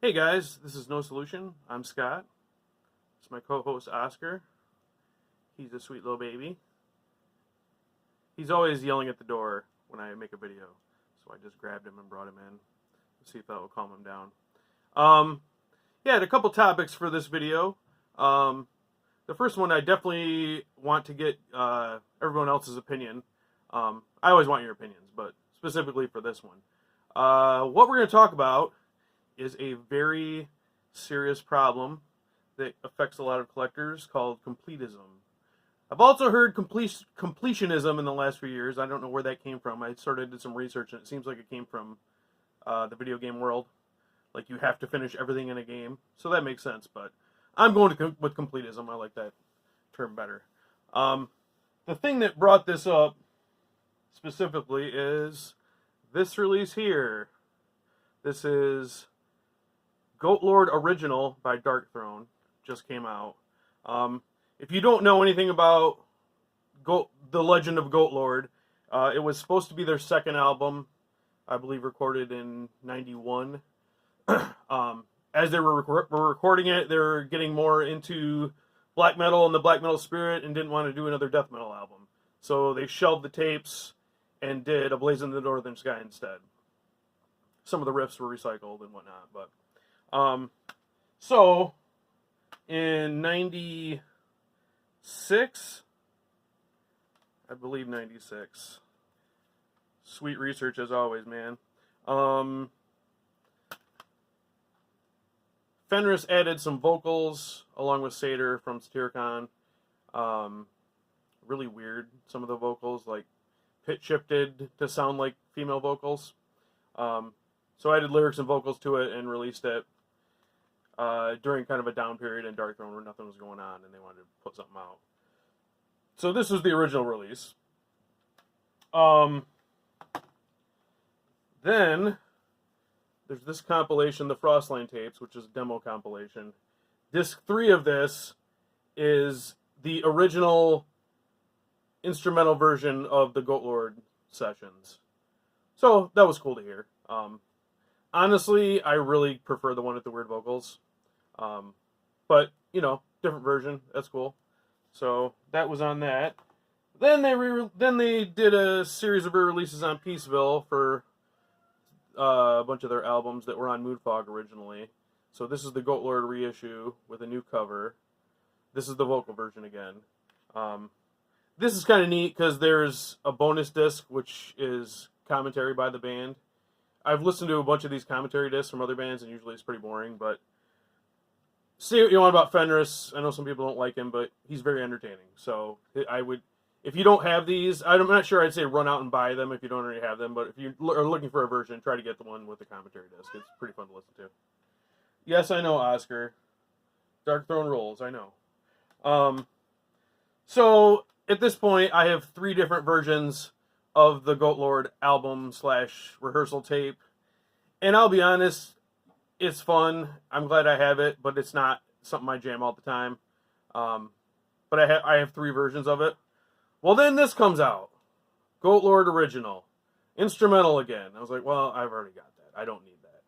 Hey guys, this is No Solution. I'm Scott. It's my co-host Oscar. He's a sweet little baby. He's always yelling at the door when I make a video, so I just grabbed him and brought him in to see if that will calm him down. Yeah, I had a couple topics for this video. The first one, I definitely want to get everyone else's opinion. I always want your opinions, but specifically for this one. What we're going to talk about is a very serious problem that affects a lot of collectors called completism. I've also heard completionism in the last few years. I don't know where that came from. I sort of did some research, and it seems like it came from the video game world. Like, you have to finish everything in a game. So that makes sense, but I'm going with completism. I like that term better. The thing that brought this up specifically is this release here. This is Goatlord Original by Darkthrone. Just came out. If you don't know anything about the Legend of Goatlord, it was supposed to be their second album, I believe recorded in 91. As they were recording it, they were getting more into black metal and the black metal spirit and didn't want to do another death metal album. So they shelved the tapes and did A Blaze in the Northern Sky instead. Some of the riffs were recycled and whatnot, but so in 96, I believe 96. Sweet research as always, man. Fenris added some vocals along with Satyr from Satyricon. Really weird, some of the vocals, like pitch shifted to sound like female vocals. So I added lyrics and vocals to it and released it during kind of a down period in Darkthrone where nothing was going on and they wanted to put something out. So this was the original release. Then there's this compilation, the Frostline tapes, which is a demo compilation. Disc 3 of this is the original instrumental version of the Goatlord sessions. So that was cool to hear. Honestly, I really prefer the one with the weird vocals. But, you know, different version. That's cool. So that was on that. Then they did a series of re-releases on Peaceville for a bunch of their albums that were on Moodfog originally. So this is the Goatlord reissue with a new cover. This is the vocal version again. This is kind of neat because there's a bonus disc which is commentary by the band. I've listened to a bunch of these commentary discs from other bands, and usually it's pretty boring, but see what you want about Fenris. I know some people don't like him, but he's very entertaining. So I would, if you don't have these, I'm not sure I'd say run out and buy them if you don't already have them, but if you are looking for a version, try to get the one with the commentary disc. It's pretty fun to listen to. Yes, I know, Oscar. Darkthrone rules, I know. So at this point, I have 3 different versions of the Goatlord album / rehearsal tape. And I'll be honest, it's fun. I'm glad I have it, but it's not something I jam all the time. But I have 3 versions of it. Well, then this comes out. Goatlord Original. Instrumental again. I was like, well, I've already got that. I don't need that.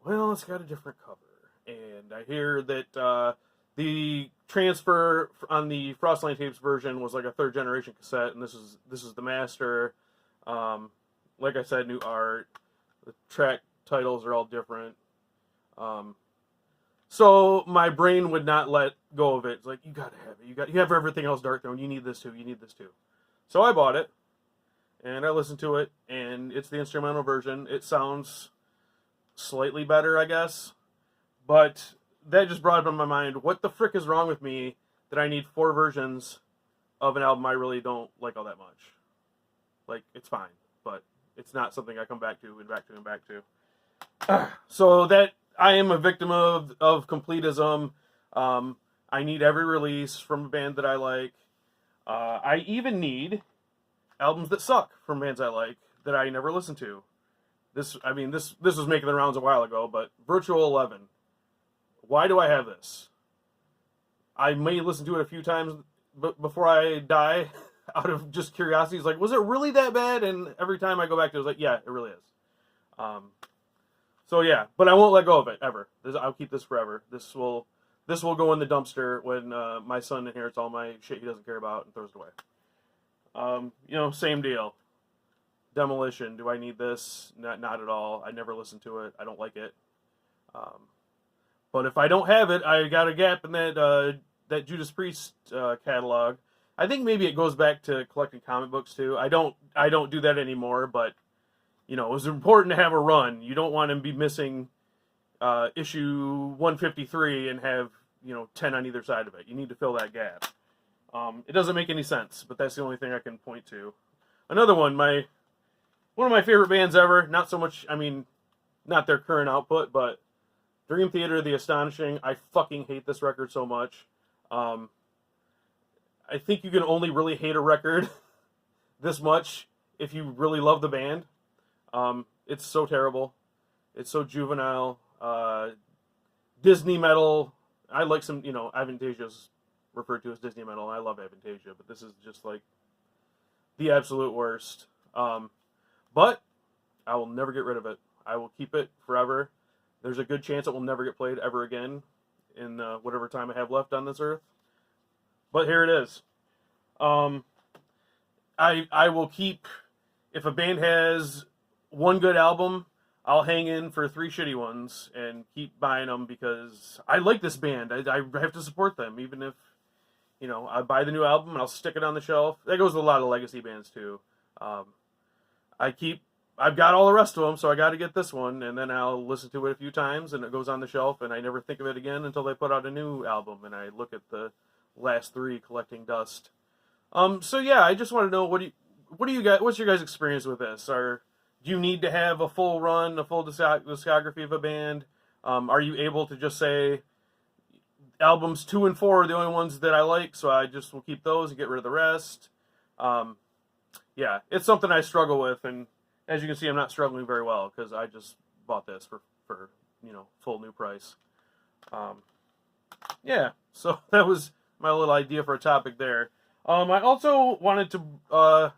Well, it's got a different cover. And I hear that the transfer on the Frostline Tapes version was like a 3rd generation cassette, and this is the master. Like I said, new art. The track titles are all different. So my brain would not let go of it. It's like, you gotta have it. You have everything else Darkthrone. You need this too. You need this too. So I bought it, and I listened to it, and it's the instrumental version. It sounds slightly better, I guess, but that just brought up in my mind, what the frick is wrong with me that I need 4 versions of an album I really don't like all that much? Like, it's fine, but it's not something I come back to and back to and back to. So that, I am a victim of completism. I need every release from a band that I like. I even need albums that suck from bands I like that I never listen to. This was making the rounds a while ago, but Virtual 11. Why do I have this? I may listen to it a few times before I die out of just curiosity. It's like, was it really that bad? And every time I go back to it, it's like, yeah, it really is. So yeah, but I won't let go of it ever. I'll keep this forever. This will go in the dumpster when my son inherits all my shit he doesn't care about and throws it away. Same deal. Demolition. Do I need this? Not at all. I never listen to it. I don't like it. But if I don't have it, I got a gap in that Judas Priest catalog. I think maybe it goes back to collecting comic books too. I don't do that anymore, but it was important to have a run. You don't want to be missing issue 153 and have 10 on either side of it. You need to fill that gap. It doesn't make any sense, but that's the only thing I can point to. Another one, one of my favorite bands ever. Not so much, not their current output, but Dream Theater, The Astonishing. I fucking hate this record so much. I think you can only really hate a record this much if you really love the band. It's so terrible. It's so juvenile. Disney metal. I like some, Avantasia's referred to as Disney metal. I love Avantasia, but this is just like the absolute worst. But I will never get rid of it. I will keep it forever. There's a good chance it will never get played ever again in whatever time I have left on this earth. But here it is. I will keep, if a band has one good album, I'll hang in for 3 shitty ones and keep buying them because I like this band. I have to support them, even if, I buy the new album and I'll stick it on the shelf. That goes with a lot of legacy bands too. I've got all the rest of them, so I got to get this one, and then I'll listen to it a few times, and it goes on the shelf, and I never think of it again until they put out a new album, and I look at the last 3 collecting dust. So yeah, I just want to know what's your guys' experience with this? Do you need to have a full run, a full discography of a band? Are you able to just say albums 2 and 4 are the only ones that I like, so I just will keep those and get rid of the rest? Yeah, it's something I struggle with, and as you can see, I'm not struggling very well because I just bought this for full new price. Yeah, so that was my little idea for a topic there. I also wanted to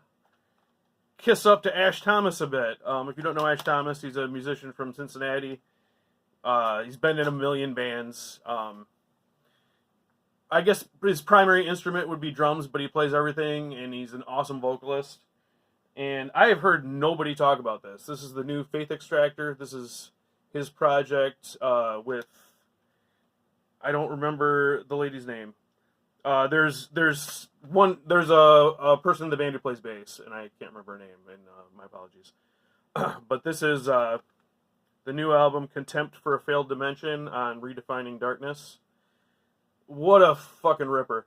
kiss up to Ash Thomas a bit. If you don't know Ash Thomas, he's a musician from Cincinnati. He's been in a million bands. I guess his primary instrument would be drums, but he plays everything, and he's an awesome vocalist. And I have heard nobody talk about this. This is the new Faithxtractor. This is his project with, I don't remember the lady's name. There's a person in the band who plays bass, and I can't remember her name, and my apologies. But this is the new album, Contempt for a Failed Dimension on Redefining Darkness. What a fucking ripper.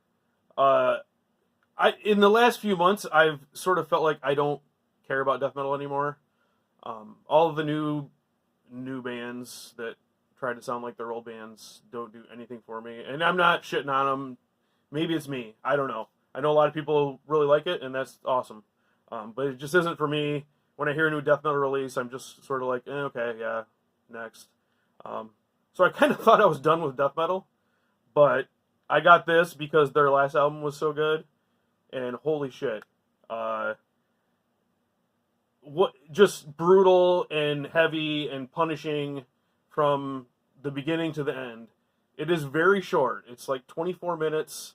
In the last few months, I've sort of felt like I don't care about death metal anymore. All of the new bands that try to sound like their old bands don't do anything for me. And I'm not shitting on them. Maybe it's me. I don't know. I know a lot of people really like it, and that's awesome. But it just isn't for me. When I hear a new death metal release, I'm just sort of like, okay, yeah, next. So I kind of thought I was done with death metal. But I got this because their last album was so good. And holy shit, what just brutal and heavy and punishing from the beginning to the end. It is very short. It's like 24 minutes.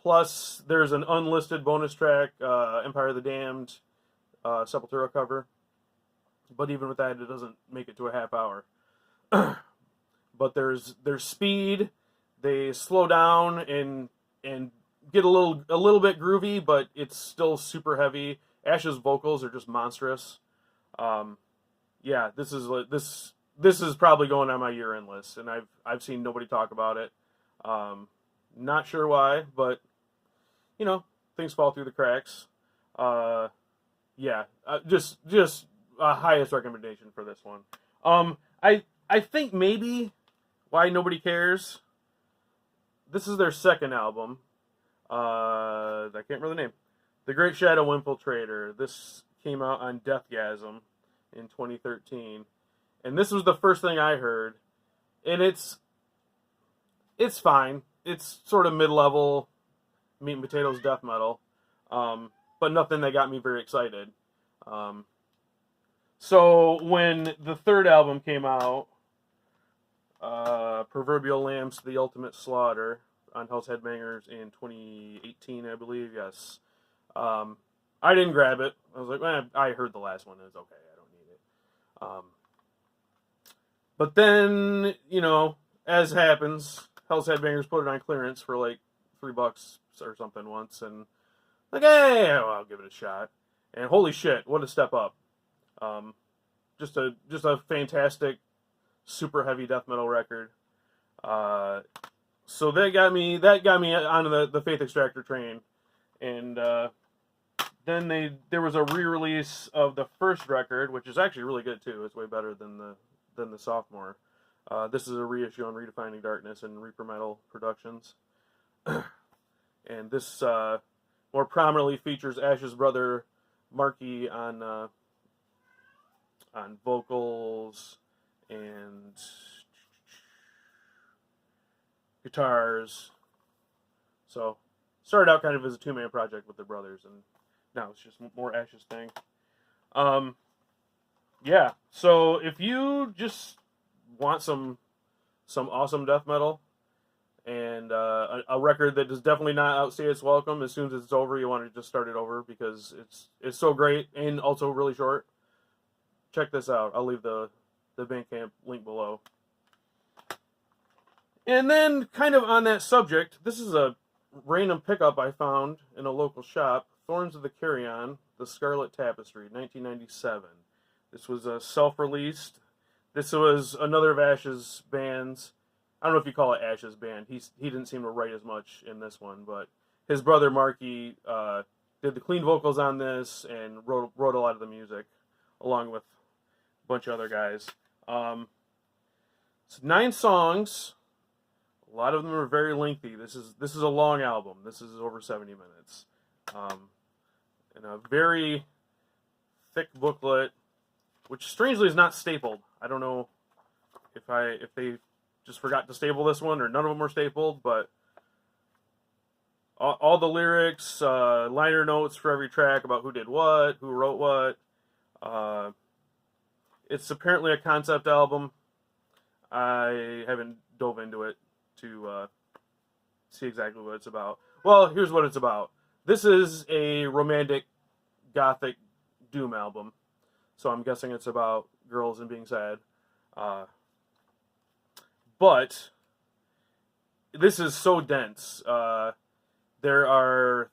Plus, there's an unlisted bonus track, Empire of the Damned, Sepultura cover. But even with that, it doesn't make it to a half hour. But there's speed. They slow down and get a little bit groovy, but it's still super heavy. Ash's vocals are just monstrous. Yeah, this is probably going on my year-end list, and I've seen nobody talk about it. Not sure why, but things fall through the cracks. Yeah, just highest recommendation for this one. I think maybe why nobody cares. This is their second album. I can't remember the name. The Great Shadow Infiltrator. This came out on Deathgasm in 2013. And this was the first thing I heard. And it's fine. It's sort of mid-level meat and potatoes death metal. But nothing that got me very excited. So when the third album came out, Proverbial Lambs to the Ultimate Slaughter on Hell's Headbangers in 2018, I believe. Yes. I didn't grab it. I was like, I heard the last one. It's okay. I don't need it. But then, as happens, Hell's Headbangers put it on clearance for like $3 or something once, and like, hey, well, I'll give it a shot. And holy shit, what a step up! Just a fantastic, super heavy death metal record. So that got me onto the Faithxtractor train, and then there was a re-release of the first record, which is actually really good too. It's way better than the sophomore. This is a reissue on Redefining Darkness and Reaper Metal Productions, and this more prominently features Ash's brother Marky on vocals and guitars. So started out kind of as a two-man project with their brothers, and now it's just more Ash's thing. Yeah. So if you just want some awesome death metal and a record that does definitely not outstay its welcome, as soon as it's over, you want to just start it over because it's so great and also really short. Check this out. I'll leave the Bandcamp link below. And then, kind of on that subject, this is a random pickup I found in a local shop. Thorns of the Carrion, The Scarlet Tapestry, 1997. This was a self-released. This was another of Ash's bands. I don't know if you call it Ash's band. He didn't seem to write as much in this one, but his brother Marky did the clean vocals on this and wrote a lot of the music, along with a bunch of other guys. It's 9 songs. A lot of them are very lengthy. This is a long album. This is over 70 minutes. And a very thick booklet, which strangely is not stapled. I don't know if they just forgot to staple this one or none of them were stapled, but all the lyrics, liner notes for every track about who did what, who wrote what. It's apparently a concept album. I haven't dove into it to see exactly what it's about. Well, here's what it's about. This is a romantic, gothic doom album, so I'm guessing it's about girls and being sad. But this is so dense. There are,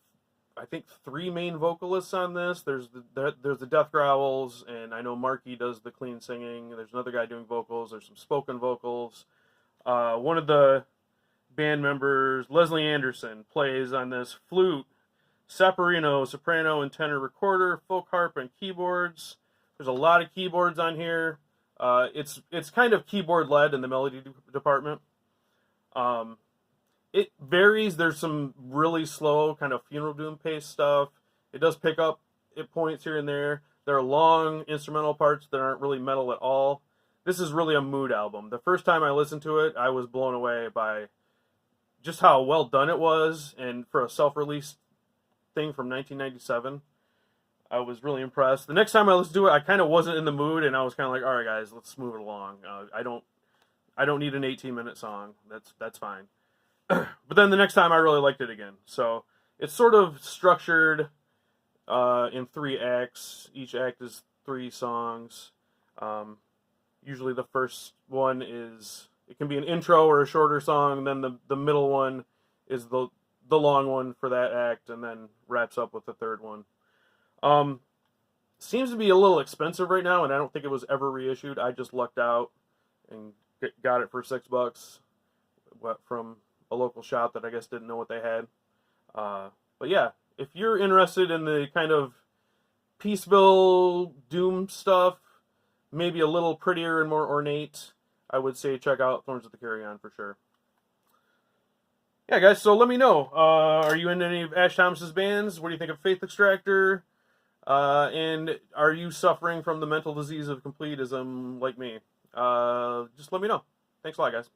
I think, 3 main vocalists on this. There's the death growls, and I know Marky does the clean singing. There's another guy doing vocals. There's some spoken vocals. One of the band members, Leslie Anderson, plays on this flute, saporino, soprano, and tenor recorder, folk harp, and keyboards. There's a lot of keyboards on here. It's kind of keyboard led in the melody department. It varies. There's some really slow kind of funeral doom pace stuff. It does pick up at points here and there. There are long instrumental parts that aren't really metal at all. This is really a mood album. The first time I listened to it, I was blown away by just how well done it was, and for a self-released thing from 1997, I was really impressed. The next time I listened to it, I kind of wasn't in the mood, and I was kind of like, all right, guys, let's move it along. I don't need an 18-minute song. That's fine. But then the next time, I really liked it again. So it's sort of structured in 3 acts. Each act is 3 songs. Usually the first one it can be an intro or a shorter song, then the middle one is the long one for that act, and then wraps up with the third one. Seems to be a little expensive right now, and I don't think it was ever reissued. I just lucked out and got it for $6 from a local shop that I guess didn't know what they had. But yeah, if you're interested in the kind of peaceville doom stuff, maybe a little prettier and more ornate, I would say check out Thorns of the Carrion for sure. Yeah, guys, so let me know. Are you into any of Ash Thomas's bands? What do you think of Faithxtractor? And are you suffering from the mental disease of completism like me? Just let me know. Thanks a lot, guys.